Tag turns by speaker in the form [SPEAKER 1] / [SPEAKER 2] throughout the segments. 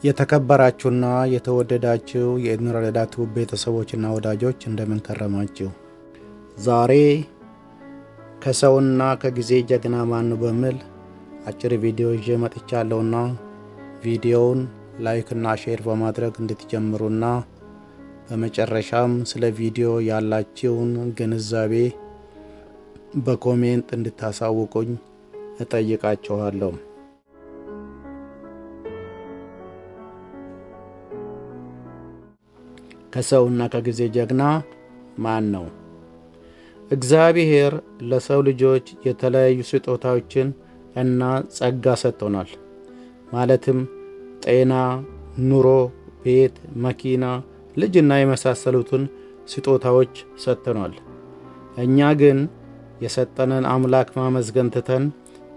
[SPEAKER 1] የተከበራችሁና የተወደዳችሁ የእንረዳቱ ቤተሰቦችና ወዳጆች እንደምን ከረማችሁ? ዛሬ ከሰውና ከጊዜ ጀግና ማን በሚል አጭር ቪዲዮ ይዤ መጥቻለሁና ቪዲዮውን ላይክ እና ሼር በማድረግ እንድትጀምሩና በመጨረሻም ስለ ቪዲዮ ያላችሁን ግንዛቤ በኮሜንት እንድታሳውቁኝ እጠይቃችኋለሁ። ከሰውና ከጊዜ ጀግና ማን ነው? እግዚአብሔር ለሰው ልጆች የተለያዩ ስጦታዎችን እና ጸጋ ሰጥቶናል። ማለትም ጤና፣ ኑሮ፣ ቤት፣ መኪና፣ ልጅና የመሳሰሉትን ስጦታዎች ሰጥቶናል። እኛ ግን የሰጠንን አምላክ ማመስገን ትተን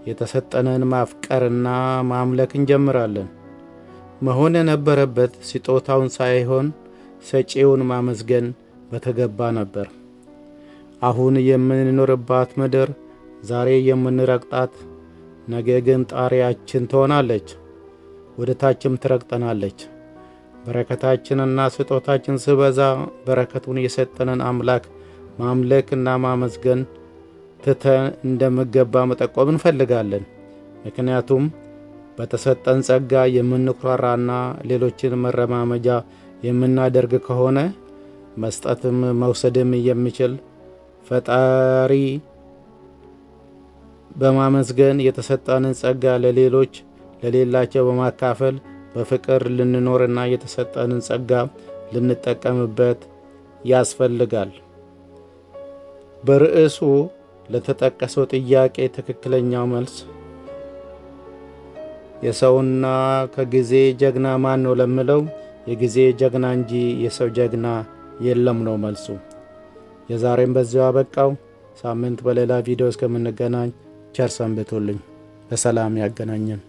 [SPEAKER 1] የተሰጠንን ማፍቀርና ማምለክ እንጀምራለን። መሆን የነበረበት ስጦታውን ሳይሆን ሰጪውን ማመስገን በተገባ ነበር። አሁን የምንኖርባት ምድር ዛሬ የምንረግጣት ነገ ግን ጣሪያችን ትሆናለች፣ ወደ ታችም ትረግጠናለች። በረከታችንና ስጦታችን ስበዛ በረከቱን የሰጠንን አምላክ ማምለክና ማመስገን ትተን እንደሚገባ መጠቆም እንፈልጋለን። ምክንያቱም በተሰጠን ጸጋ የምንኩራራና ሌሎችን መረማመጃ የምናደርግ ከሆነ መስጠትም መውሰድም የሚችል ፈጣሪ በማመስገን የተሰጠንን ጸጋ ለሌላቸው በማካፈል በፍቅር ልንኖርና የተሰጠንን ጸጋ ልንጠቀምበት ያስፈልጋል። በርዕሱ ለተጠቀሰው ጥያቄ ትክክለኛው መልስ የሰውና ከጊዜ ጀግና ማን ነው ለሚለው የጊዜ ጀግና እንጂ የሰው ጀግና የለም ነው መልሱ። የዛሬም በዚያው አበቃው። ሳምንት በሌላ ቪዲዮ እስከምንገናኝ ቸር ሰንብቱልኝ። በሰላም ያገናኘን።